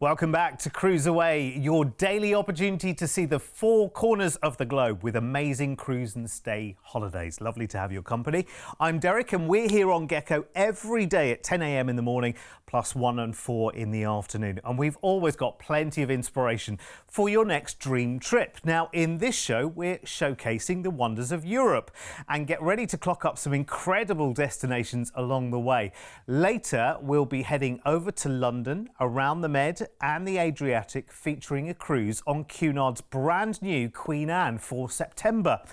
Welcome back to CruiseAway, your daily opportunity to see the four corners of the globe with amazing cruise and stay holidays. Lovely to have your company. I'm Derek and we're here on Gecko every day at 10 a.m. in the morning, plus 1 and 4 in the afternoon. And we've always got plenty of inspiration for your next dream trip. Now, in this show, we're showcasing the wonders of Europe and get ready to clock up some incredible destinations along the way. Later, we'll be heading over to London, around the Med and the Adriatic, featuring a cruise on Cunard's brand new Queen Anne for September.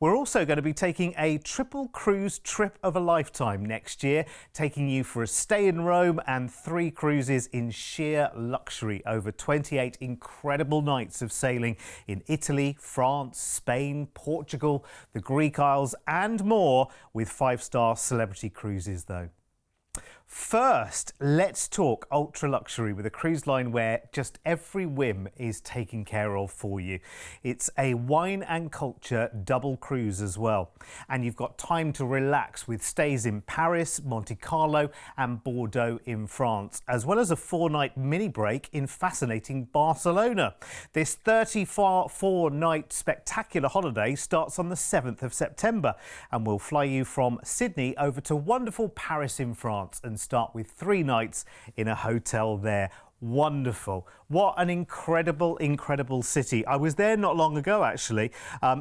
We're also going to be taking a triple cruise trip of a lifetime next year, taking you for a stay in Rome and 3 cruises in sheer luxury over 28 incredible nights of sailing in Italy, France, Spain, Portugal, the Greek Isles and more, with 5-star celebrity cruises though. First, let's talk ultra luxury with a cruise line where just every whim is taken care of for you. It's a wine and culture double cruise as well. And you've got time to relax with stays in Paris, Monte Carlo and Bordeaux in France, as well as a 4-night mini break in fascinating Barcelona. This 34-night spectacular holiday starts on the 7th of September and will fly you from Sydney over to wonderful Paris in France and start with 3 nights in a hotel there. Wonderful. What an incredible city. I was there not long ago actually.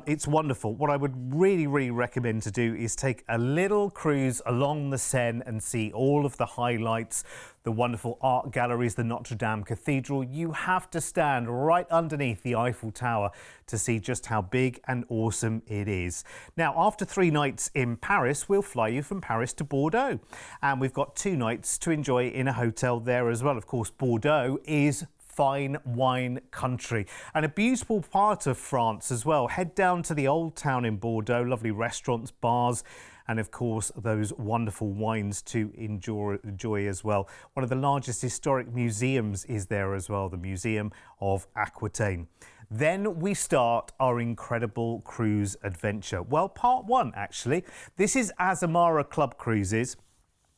It's wonderful. What I would really recommend to do is take a little cruise along the Seine and see all of the highlights, the wonderful art galleries, the Notre Dame Cathedral. You have to stand right underneath the Eiffel Tower to see just how big and awesome it is. Now, after 3 nights in Paris, we'll fly you from Paris to Bordeaux. And we've got 2 nights to enjoy in a hotel there as well. Of course, Bordeaux is fine wine country and a beautiful part of France as well. Head down to the old town in Bordeaux, lovely restaurants, bars, and of course those wonderful wines to enjoy as well. One of the largest historic museums is there as well, the Museum of Aquitaine. Then we start our incredible cruise adventure. Well, part 1 actually. This is Azamara Club Cruises.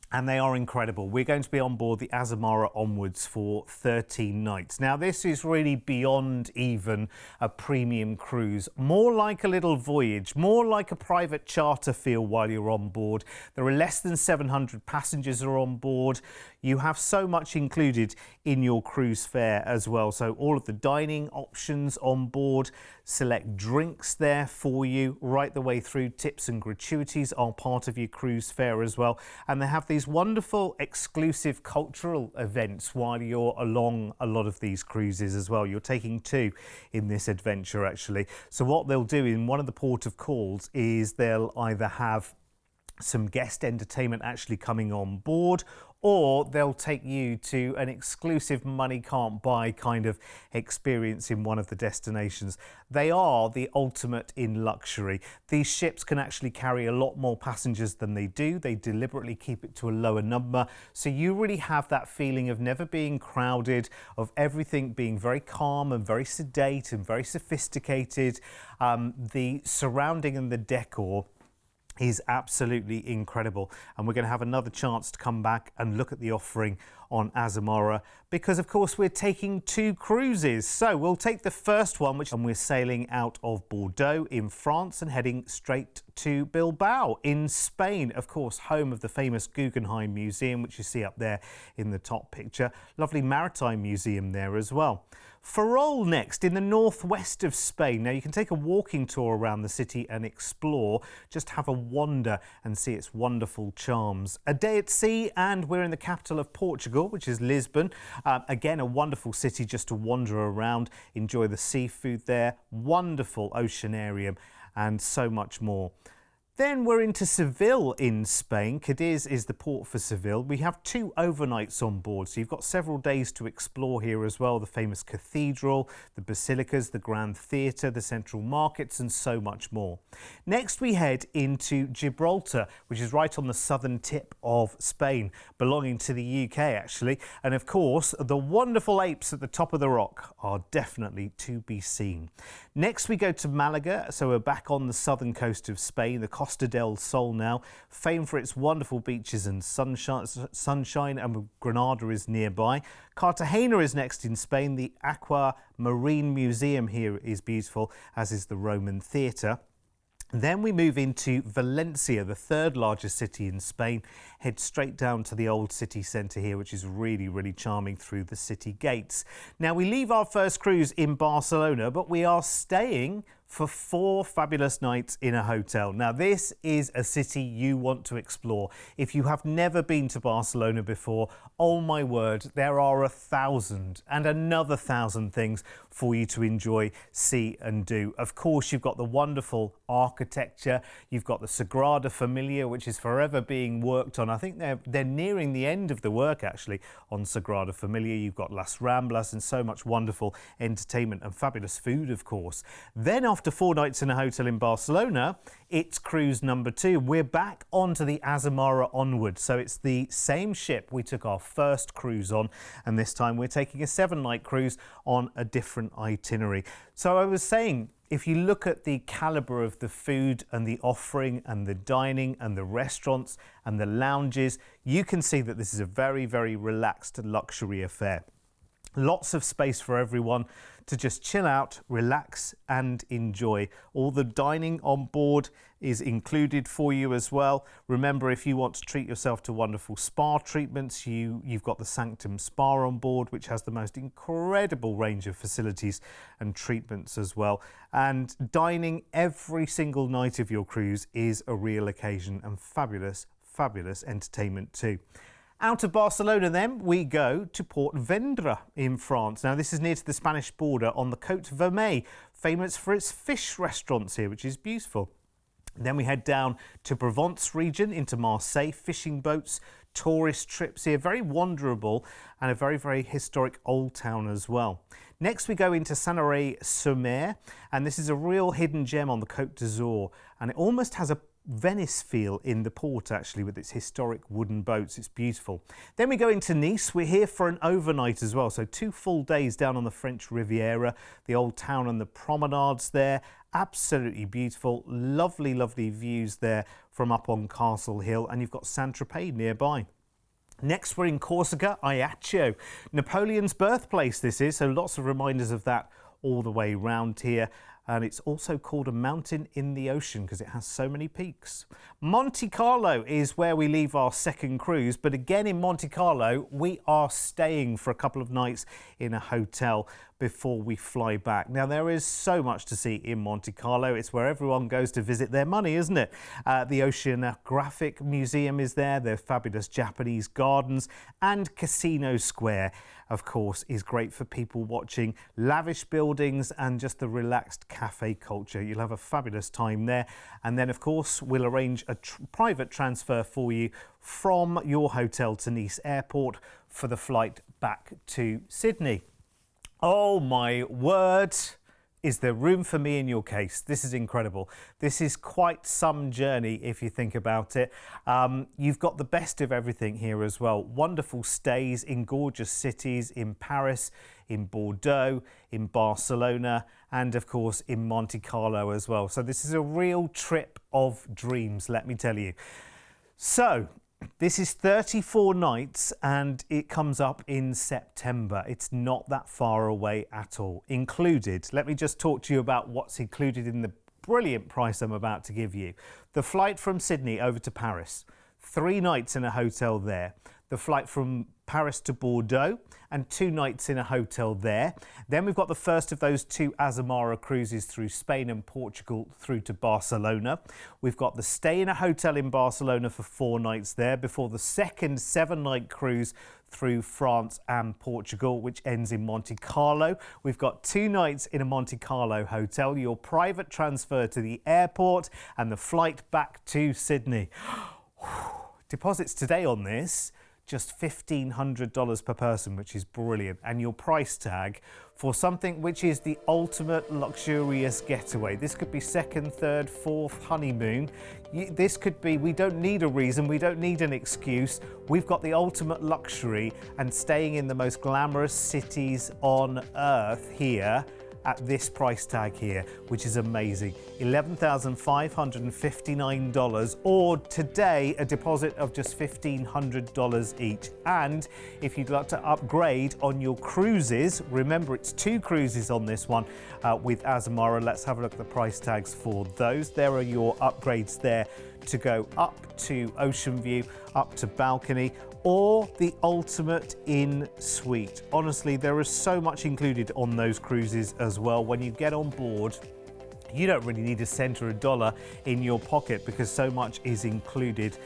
And they are incredible. We're going to be on board the Azamara onwards for 13 nights. Now, this is really beyond even a premium cruise, more like a little voyage, more like a private charter feel while you're on board. There are less than 700 passengers are on board. You have so much included in your cruise fare as well. So all of the dining options on board, select drinks there for you, right the way through. Tips and gratuities are part of your cruise fare as well. And they have these wonderful exclusive cultural events while you're along a lot of these cruises as well. You're taking 2 in this adventure actually. So what they'll do in one of the port of calls is they'll either have some guest entertainment actually coming on board, or they'll take you to an exclusive money can't buy kind of experience in one of the destinations. They are the ultimate in luxury. These ships can actually carry a lot more passengers than they do. They deliberately keep it to a lower number. So you really have that feeling of never being crowded, of everything being very calm and very sedate and very sophisticated. The surrounding and the decor is absolutely incredible, and we're going to have another chance to come back and look at the offering on Azamara because of course we're taking 2 cruises. So we'll take the first one, and we're sailing out of Bordeaux in France and heading straight to Bilbao in Spain, of course home of the famous Guggenheim Museum, which you see up there in the top picture. Lovely maritime museum there as well. Ferrol next, in the northwest of Spain. Now you can take a walking tour around the city and explore, just have a wander and see its wonderful charms. A day at sea, and we're in the capital of Portugal, which is Lisbon. Again, a wonderful city just to wander around, enjoy the seafood there, wonderful oceanarium and so much more. Then we're into Seville in Spain. Cadiz is the port for Seville. We have 2 overnights on board, so you've got several days to explore here as well. The famous cathedral, the basilicas, the Grand Theatre, the central markets and so much more. Next we head into Gibraltar, which is right on the southern tip of Spain, belonging to the UK actually. And of course, the wonderful apes at the top of the rock are definitely to be seen. Next we go to Malaga, so we're back on the southern coast of Spain. The Costa del Sol now, famed for its wonderful beaches and sunshine, and Granada is nearby. Cartagena is next in Spain. The Aqua Marine Museum here is beautiful, as is the Roman Theatre. Then we move into Valencia, the third largest city in Spain. Head straight down to the old city centre here, which is really, really charming through the city gates. Now, we leave our first cruise in Barcelona, but we are staying for 4 fabulous nights in a hotel. Now, this is a city you want to explore. If you have never been to Barcelona before, oh my word, there are 1,000 and another 1,000 things for you to enjoy, see and do. Of course, you've got the wonderful architecture. You've got the Sagrada Familia, which is forever being worked on. I think they're nearing the end of the work, actually, on Sagrada Familia. You've got Las Ramblas and so much wonderful entertainment and fabulous food, of course. Then after 4 nights in a hotel in Barcelona, it's cruise number 2. We're back onto the Azamara onward. So it's the same ship we took our first cruise on, and this time we're taking a 7-night cruise on a different itinerary. So I was saying, if you look at the calibre of the food and the offering and the dining and the restaurants and the lounges, you can see that this is a very, very relaxed luxury affair. Lots of space for everyone to just chill out, relax and enjoy. All the dining on board is included for you as well. Remember, if you want to treat yourself to wonderful spa treatments, you've got the Sanctum Spa on board, which has the most incredible range of facilities and treatments as well. And dining every single night of your cruise is a real occasion and fabulous, fabulous entertainment too. Out of Barcelona then, we go to Port Vendra in France. Now, this is near to the Spanish border on the Côte Vermeille, famous for its fish restaurants here, which is beautiful. Then we head down to Provence region into Marseille, fishing boats, tourist trips here, very wanderable and a very, very historic old town as well. Next we go into Sanary-sur-Mer, and this is a real hidden gem on the Côte d'Azur, and it almost has a Venice feel in the port, actually, with its historic wooden boats. It's beautiful. Then we go into Nice. We're here for an overnight as well, so 2 full days down on the French Riviera, the old town and the promenades there. Absolutely beautiful, lovely, lovely views there from up on Castle Hill, and you've got Saint-Tropez nearby. Next, we're in Corsica, Ajaccio. Napoleon's birthplace this is, so lots of reminders of that all the way round here. And it's also called a mountain in the ocean because it has so many peaks. Monte Carlo is where we leave our second cruise, but again in Monte Carlo we are staying for a couple of nights in a hotel before we fly back. Now, there is so much to see in Monte Carlo. It's where everyone goes to visit their money, isn't it? The Oceanographic Museum is there, their fabulous Japanese gardens, and Casino Square, of course, is great for people watching lavish buildings and just the relaxed cafe culture. You'll have a fabulous time there. And then, of course, we'll arrange a private transfer for you from your hotel to Nice Airport for the flight back to Sydney. Oh my word, is there room for me in your case? This is incredible. This is quite some journey if you think about it. You've got the best of everything here as well. Wonderful stays in gorgeous cities, in Paris, in Bordeaux, in Barcelona, and of course in Monte Carlo as well. So this is a real trip of dreams, let me tell you. So, this is 34 nights and it comes up in September. It's not that far away at all. Included, let me just talk to you about what's included in the brilliant price I'm about to give you. The flight from Sydney over to Paris, 3 nights in a hotel there. The flight from Paris to Bordeaux and 2 nights in a hotel there. Then we've got the first of those 2 Azamara cruises through Spain and Portugal through to Barcelona. We've got the stay in a hotel in Barcelona for 4 nights there before the second 7-night cruise through France and Portugal, which ends in Monte Carlo. We've got 2 nights in a Monte Carlo hotel, your private transfer to the airport and the flight back to Sydney. Deposits today on this, just $1,500 per person, which is brilliant. And your price tag for something which is the ultimate luxurious getaway. This could be 2nd, 3rd, 4th honeymoon. This could be, we don't need a reason, we don't need an excuse. We've got the ultimate luxury and staying in the most glamorous cities on earth here at this price tag here, which is amazing. $11,559, or today a deposit of just $1,500 each. And if you'd like to upgrade on your cruises, remember it's 2 cruises on this one with Azamara. Let's have a look at the price tags for those. There are your upgrades there to go up to Ocean View, up to balcony, or the ultimate in suite. Honestly, there is so much included on those cruises as well. When you get on board, you don't really need a cent or a dollar in your pocket because so much is included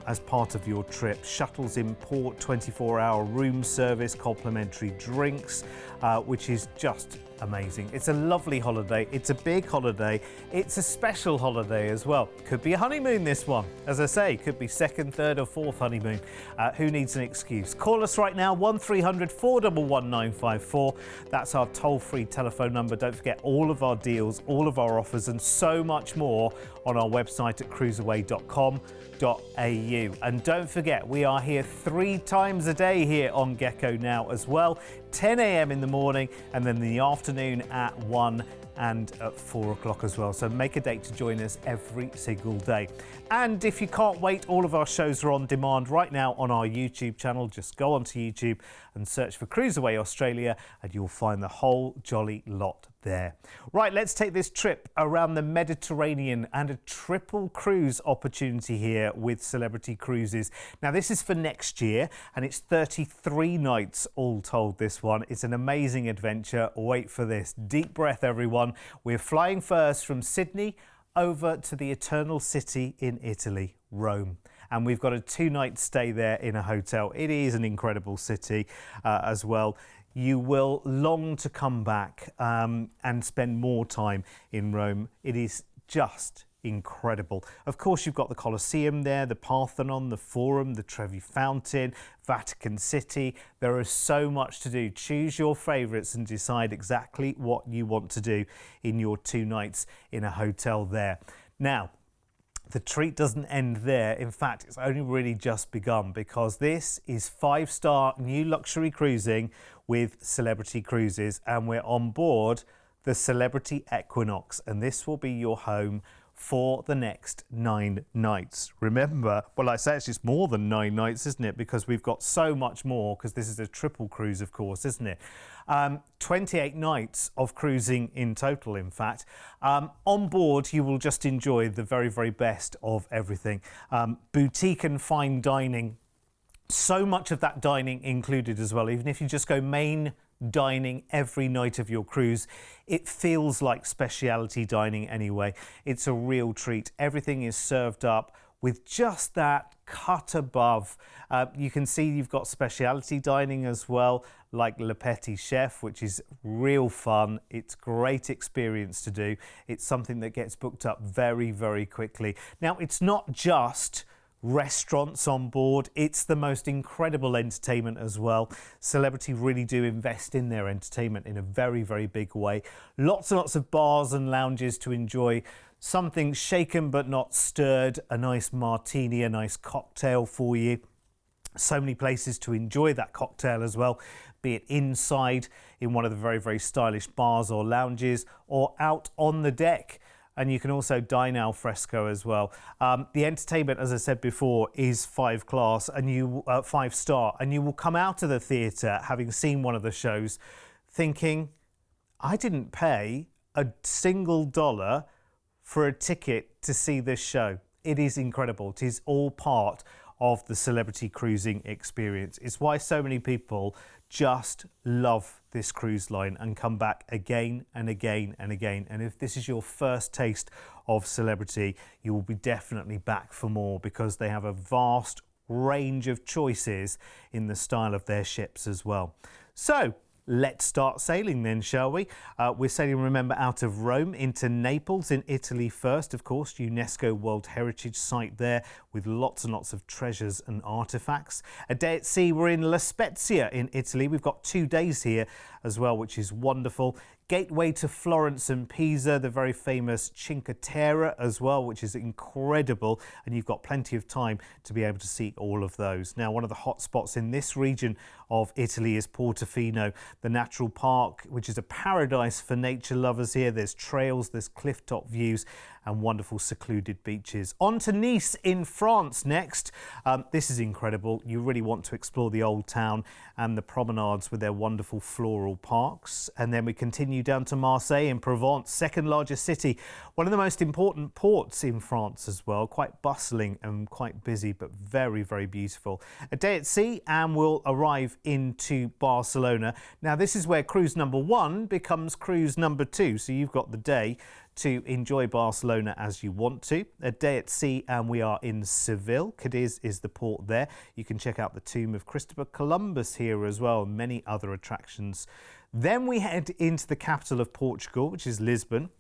as part of your trip. Shuttles in port, 24-hour room service, complimentary drinks, which is just amazing. It's a lovely holiday. It's a big holiday. It's a special holiday as well. Could be a honeymoon, this one. As I say, could be second, third or fourth honeymoon. Who needs an excuse? Call us right now, 1300 411 954. That's our toll-free telephone number. Don't forget all of our deals, all of our offers and so much more on our website at cruiseaway.com.au. And don't forget, we are here 3 times a day here on Gecko now as well. 10 a.m. in the morning and then in the afternoon at 1 and at 4 o'clock as well. So make a date to join us every single day. And if you can't wait, all of our shows are on demand right now on our YouTube channel. Just go onto YouTube and search for CruiseAway Australia and you'll find the whole jolly lot there. Right, let's take this trip around the Mediterranean and a triple cruise opportunity here with Celebrity Cruises. Now this is for next year and it's 33 nights all told, this one. It's an amazing adventure. Wait for this. Deep breath, everyone. We're flying first from Sydney over to the Eternal City in Italy, Rome. And we've got a 2-night stay there in a hotel. It is an incredible city as well. You will long to come back and spend more time in Rome. It is just incredible. Of course, you've got the Colosseum there, the Parthenon, the Forum, the Trevi Fountain, Vatican City. There is so much to do. Choose your favourites and decide exactly what you want to do in your 2 nights in a hotel there. Now, the treat doesn't end there. In fact, it's only really just begun because this is 5-star new luxury cruising with Celebrity Cruises and we're on board the Celebrity Equinox and this will be your home for the next 9 nights. Remember, well, I say it's just more than 9 nights, isn't it? Because we've got so much more because this is a triple cruise, of course, isn't it? 28 nights of cruising in total, in fact. On board, you will just enjoy the very, very best of everything. Boutique and fine dining. So much of that dining included as well. Even if you just go main dining every night of your cruise, it feels like specialty dining anyway. It's a real treat. Everything is served up with just that cut above. You can see you've got specialty dining as well, like Le Petit Chef, which is real fun. It's great experience to do. It's something that gets booked up very, very quickly. Now, it's not just restaurants on board, it's the most incredible entertainment as well. Celebrity really do invest in their entertainment in a very, very big way. Lots and lots of bars and lounges to enjoy something shaken but not stirred, a nice martini, a nice cocktail for you. So many places to enjoy that cocktail as well, be it inside in one of the very, very stylish bars or lounges or out on the deck. And you can also dine al fresco as well. The entertainment, as I said before, is 5-star, and you will come out of the theatre having seen one of the shows thinking, I didn't pay a single dollar for a ticket to see this show. It is incredible. It is all part of the celebrity cruising experience. It's why so many people just love this cruise line and come back again and again and again. And if this is your first taste of Celebrity, you will be definitely back for more because they have a vast range of choices in the style of their ships as well. So let's start sailing then, shall we? We're sailing, remember, out of Rome into Naples in Italy first, of course, UNESCO World Heritage Site there with lots and lots of treasures and artefacts. A day at sea, we're in La Spezia in Italy. We've got 2 days here as well, which is wonderful. gateway to Florence and Pisa, the very famous Cinque Terre as well, which is incredible, and you've got plenty of time to be able to see all of those. Now, one of the hot spots in this region of Italy is Portofino, the natural park, which is a paradise for nature lovers here. There's trails, there's cliff-top views and wonderful secluded beaches. On to Nice in France next. This is incredible. You really want to explore the old town and the promenades with their wonderful floral parks. And then we continue down to Marseille in Provence, second largest city, one of the most important ports in France as well, quite bustling and quite busy, but very, very beautiful. A day at sea and we'll arrive into Barcelona. Now, this is where cruise number 1 becomes cruise number 2. So you've got the day to enjoy Barcelona as you want to. A day at sea and we are in Seville. Cadiz is the port there. You can check out the tomb of Christopher Columbus here as well, and many other attractions. Then we head into the capital of Portugal, which is Lisbon.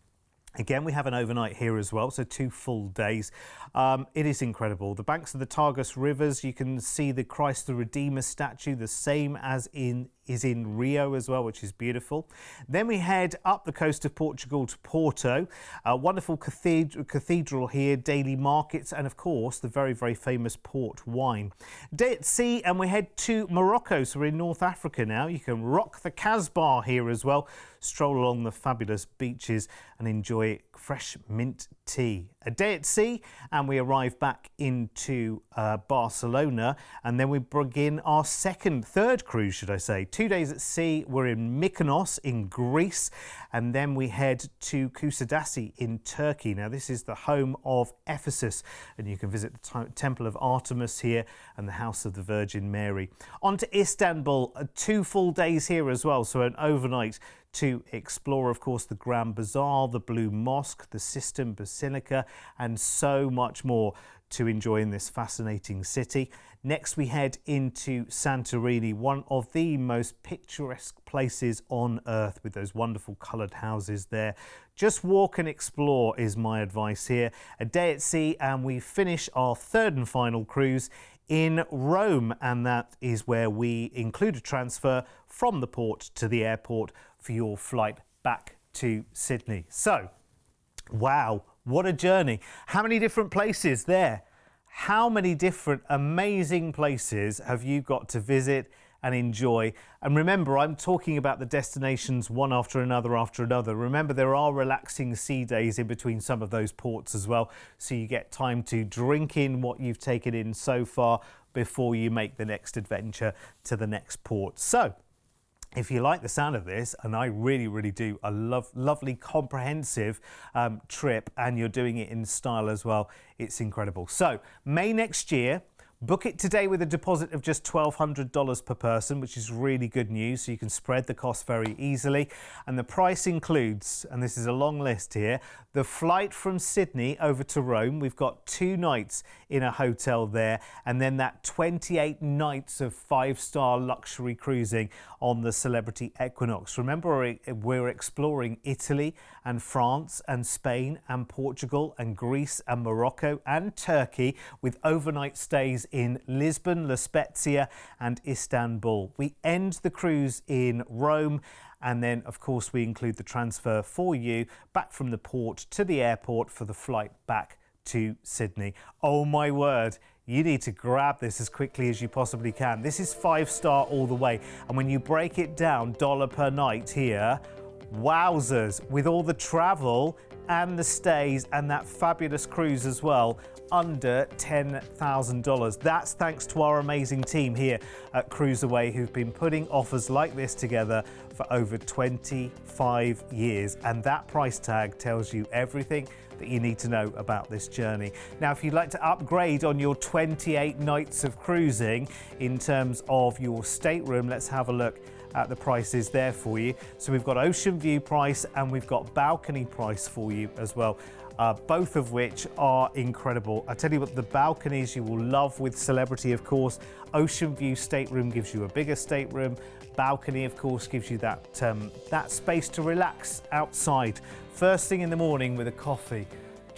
Again, we have an overnight here as well, so 2 full days. It is incredible. The banks of the Tagus rivers, you can see the Christ the Redeemer statue, the same as is in Rio as well, which is beautiful. Then we head up the coast of Portugal to Porto, a wonderful cathedral here, daily markets, and of course the very, very famous port wine. Day at sea and we head to Morocco, so we're in North Africa now. You can rock the Casbah here as well, stroll along the fabulous beaches and enjoy fresh mint tea. A day at sea and we arrive back into Barcelona, and then we begin our third cruise, should I say. 2 days at sea, we're in Mykonos in Greece, and then we head to Kusadasi in Turkey. Now, this is the home of Ephesus, and you can visit the Temple of Artemis here and the House of the Virgin Mary. On to Istanbul, 2 full days here as well, so an overnight to explore, of course, the Grand Bazaar, the Blue Mosque, the Sistine Basilica, and so much more to enjoy in this fascinating city. Next, we head into Santorini, one of the most picturesque places on earth with those wonderful coloured houses there. Just walk and explore is my advice here. A day at sea and we finish our 3rd and final cruise in Rome, and that is where we include a transfer from the port to the airport for your flight back to Sydney. So, wow, what a journey. How many different places there? How many different amazing places have you got to visit and enjoy? And remember, I'm talking about the destinations one after another after another. Remember, there are relaxing sea days in between some of those ports as well, so you get time to drink in what you've taken in so far before you make the next adventure to the next port. So, if you like the sound of this, and I really, really do, a lovely, comprehensive trip, and you're doing it in style as well, it's incredible. So, May next year, book it today with a deposit of just $1,200 per person, which is really good news, so you can spread the cost very easily. And the price includes, and this is a long list here, the flight from Sydney over to Rome. We've got 2 nights in a hotel there, and then that 28 nights of 5-star luxury cruising on the Celebrity Equinox. Remember, we're exploring Italy and France and Spain and Portugal and Greece and Morocco and Turkey, with overnight stays in Lisbon, La Spezia and Istanbul. We end the cruise in Rome, and then of course we include the transfer for you back from the port to the airport for the flight back to Sydney. Oh my word, you need to grab this as quickly as you possibly can. This is 5-star all the way, and when you break it down dollar per night here, wowzers, with all the travel and the stays and that fabulous cruise as well, under $10,000. That's thanks to our amazing team here at CruiseAway, who've been putting offers like this together for over 25 years. And that price tag tells you everything that you need to know about this journey. Now, if you'd like to upgrade on your 28 nights of cruising in terms of your stateroom, let's have a look at the prices there for you. So we've got ocean view price and we've got balcony price for you as well. Both of which are incredible. I tell you what, the balconies you will love with Celebrity, of course. Ocean view stateroom gives you a bigger stateroom. Balcony, of course, gives you that space to relax outside. First thing in the morning with a coffee.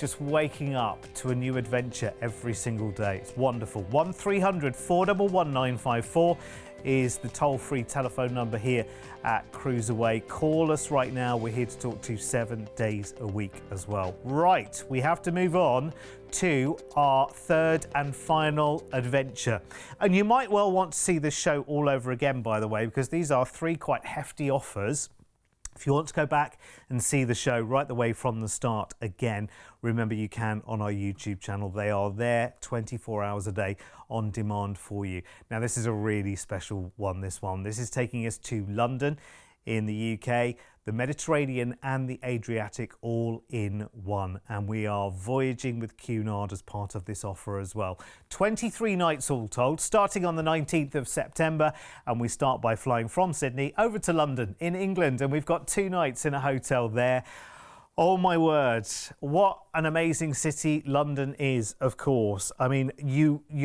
just waking up to a new adventure every single day. It's wonderful. 1300 411 954 is the toll-free telephone number here at CruiseAway. Call us right now. We're here to talk to you 7 days a week as well. Right, we have to move on to our third and final adventure. And you might well want to see this show all over again, by the way, because these are 3 quite hefty offers. If you want to go back and see the show right the way from the start again, remember you can on our YouTube channel. They are there 24 hours a day on demand for you. Now, this is a really special one, this one. This is taking us to London in the UK, the Mediterranean and the Adriatic all in one. And we are voyaging with Cunard as part of this offer as well. 23 nights all told, starting on the 19th of September. And we start by flying from Sydney over to London in England. And we've got 2 nights in a hotel there. Oh my word, what an amazing city London is, of course. I mean,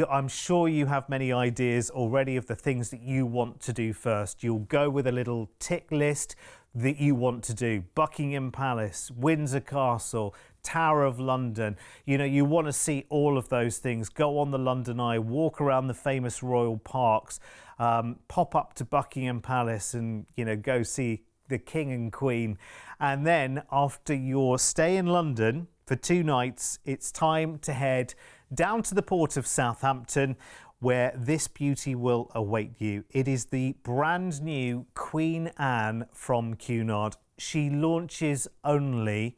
I'm sure you have many ideas already of the things that you want to do first. You'll go with a little tick list that you want to do. Buckingham Palace, Windsor Castle, Tower of London. You know, you want to see all of those things. Go on the London Eye, walk around the famous royal parks, pop up to Buckingham Palace and, you know, go see the King and Queen. And then after your stay in London for 2 nights, it's time to head down to the port of Southampton, where this beauty will await you. It is the brand new Queen Anne from Cunard. She launches only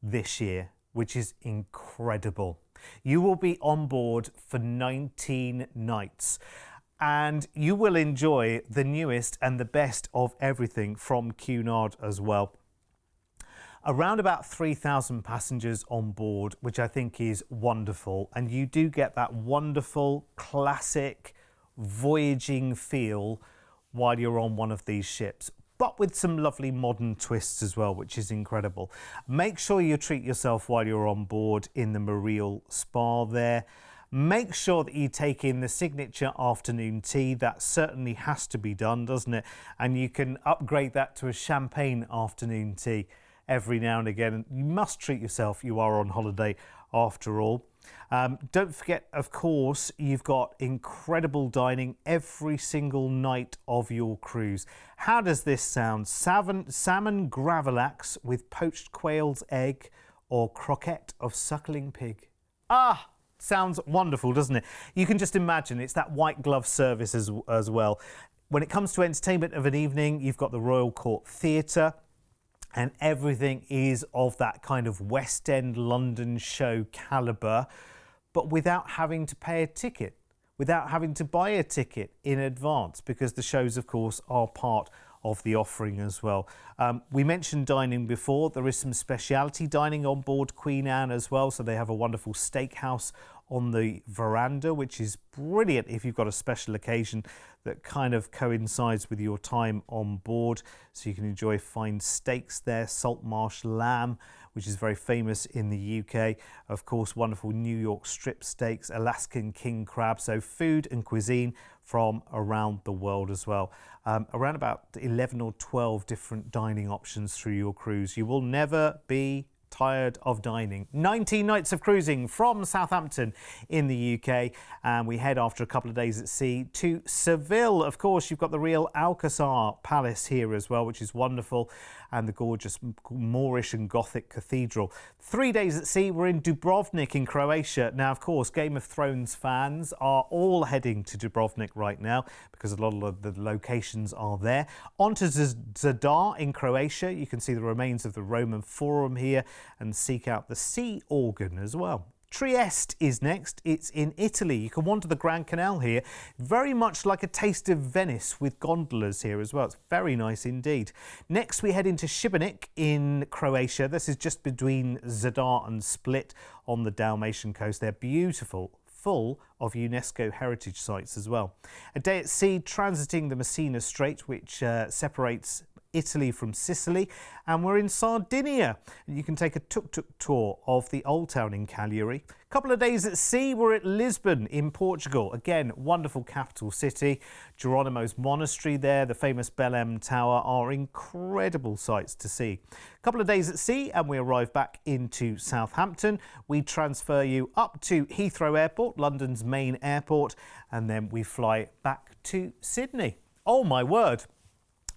this year, which is incredible. You will be on board for 19 nights. And you will enjoy the newest and the best of everything from Cunard as well. Around about 3,000 passengers on board, which I think is wonderful. And you do get that wonderful, classic, voyaging feel while you're on one of these ships, but with some lovely modern twists as well, which is incredible. Make sure you treat yourself while you're on board in the Mariel Spa there. Make sure that you take in the signature afternoon tea. That certainly has to be done, doesn't it? And you can upgrade that to a champagne afternoon tea every now and again. You must treat yourself. You are on holiday after all. Don't forget, of course, you've got incredible dining every single night of your cruise. How does this sound? Salmon gravlax with poached quail's egg or croquette of suckling pig. Ah! Sounds wonderful, doesn't it? You can just imagine it's that white glove service as well. When it comes to entertainment of an evening, you've got the Royal Court Theatre, and everything is of that kind of West End London show calibre, but without having to pay a ticket, without having to buy a ticket in advance, because the shows, of course, are part of the offering as well. We mentioned dining before. There is some specialty dining on board Queen Anne as well. So they have a wonderful steakhouse on the veranda, which is brilliant if you've got a special occasion that kind of coincides with your time on board. So you can enjoy fine steaks there, salt marsh lamb, which is very famous in the UK. Of course, wonderful New York strip steaks, Alaskan king crab. So food and cuisine from around the world as well. Around about 11 or 12 different dining options through your cruise. You will never be tired of dining. 19 nights of cruising from Southampton in the UK, and we head after a couple of days at sea to Seville. Of course, you've got the real Alcazar Palace here as well, which is wonderful, and the gorgeous Moorish and Gothic cathedral. 3 days at sea, we're in Dubrovnik in Croatia. Now, of course, Game of Thrones fans are all heading to Dubrovnik right now because a lot of the locations are there. On to Zadar in Croatia. You can see the remains of the Roman Forum here and seek out the sea organ as well. Trieste is next. It's in Italy. You can wander the Grand Canal here, very much like a taste of Venice with gondolas here as well. It's very nice indeed. Next we head into Šibenik in Croatia. This is just between Zadar and Split on the Dalmatian coast. They're beautiful, full of UNESCO heritage sites as well. A day at sea transiting the Messina Strait, which separates Italy from Sicily, and we're in Sardinia. And you can take a tuk-tuk tour of the Old Town in Cagliari. A couple of days at sea, we're at Lisbon in Portugal. Again, wonderful capital city. Geronimo's Monastery there, the famous Belém Tower are incredible sights to see. A couple of days at sea and we arrive back into Southampton. We transfer you up to Heathrow Airport, London's main airport, and then we fly back to Sydney. Oh my word!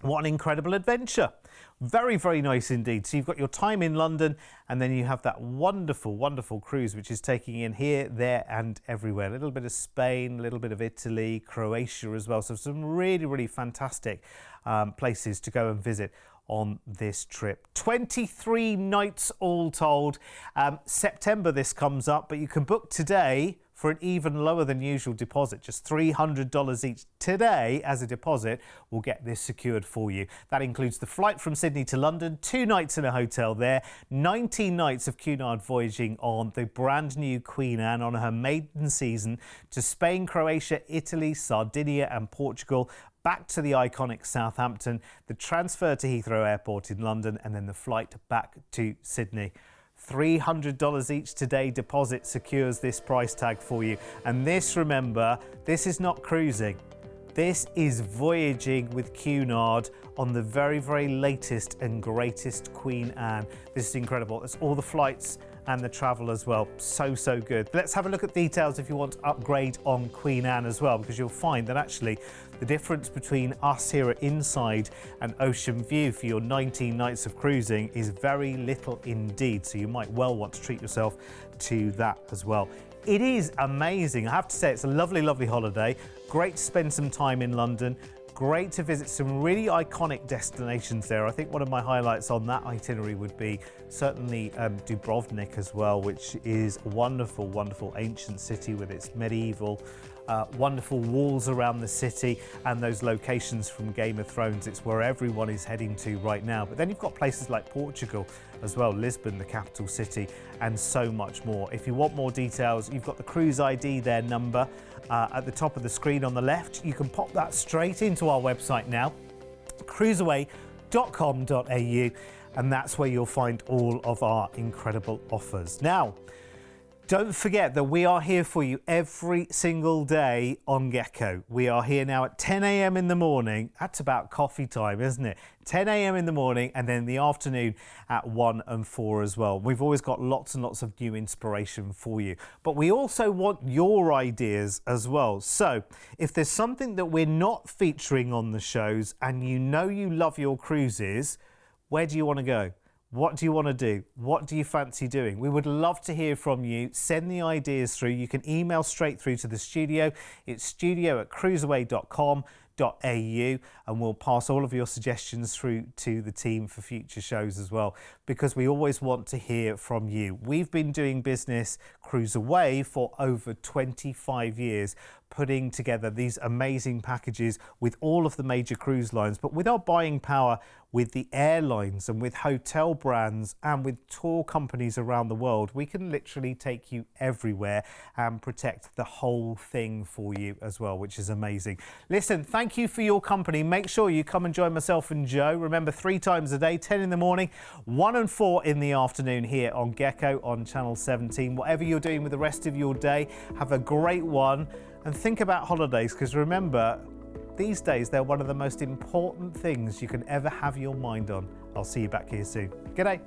What an incredible adventure. Very, very nice indeed. So you've got your time in London and then you have that wonderful, wonderful cruise which is taking you in here, there and everywhere. A little bit of Spain, a little bit of Italy, Croatia as well. So some really, really fantastic places to go and visit on this trip. 23 nights all told. September this comes up, but you can book today for an even lower than usual deposit. Just $300 each today as a deposit will get this secured for you. That includes the flight from Sydney to London, 2 nights in a hotel there, 19 nights of Cunard voyaging on the brand new Queen Anne on her maiden season to Spain, Croatia, Italy, Sardinia and Portugal, back to the iconic Southampton, the transfer to Heathrow Airport in London, and then the flight back to Sydney. $300 each today deposit secures this price tag for you. And this, remember, this is not cruising. This is voyaging with Cunard on the very, very latest and greatest Queen Anne. This is incredible. It's all the flights and the travel as well. So, so good. Let's have a look at details if you want to upgrade on Queen Anne as well, because you'll find that actually the difference between us here at Inside and Ocean View for your 19 nights of cruising is very little indeed. So you might well want to treat yourself to that as well. It is amazing. I have to say, it's a lovely, lovely holiday. Great to spend some time in London. Great to visit some really iconic destinations there. I think one of my highlights on that itinerary would be certainly Dubrovnik as well, which is a wonderful, wonderful ancient city with its medieval wonderful walls around the city and those locations from Game of Thrones. It's where everyone is heading to right now. But then you've got places like Portugal as well, Lisbon, the capital city, and so much more. If you want more details, you've got the cruise ID, their number, at the top of the screen on the left. You can pop that straight into our website now, cruiseaway.com.au, and that's where you'll find all of our incredible offers. Now, don't forget that we are here for you every single day on Gecko. We are here now at 10 a.m. in the morning. That's about coffee time, isn't it? 10 a.m. in the morning and then in the afternoon at 1 and 4 as well. We've always got lots and lots of new inspiration for you. But we also want your ideas as well. So if there's something that we're not featuring on the shows and you know you love your cruises, where do you want to go? What do you want to do? What do you fancy doing? We would love to hear from you. Send the ideas through. You can email straight through to the studio. It's studio@cruiseaway.com.au, and we'll pass all of your suggestions through to the team for future shows as well, because we always want to hear from you. We've been doing business CruiseAway for over 25 years, putting together these amazing packages with all of the major cruise lines, but with our buying power with the airlines and with hotel brands and with tour companies around the world, we can literally take you everywhere and protect the whole thing for you as well, which is amazing. Listen, thank you for your company. Make sure you come and join myself and Joe. Remember, 3 times a day, 10 in the morning, 1 and 4 in the afternoon here on Gecko on Channel 17. Whatever you're doing with the rest of your day, have a great one. And think about holidays, because remember, these days they're one of the most important things you can ever have your mind on. I'll see you back here soon. G'day.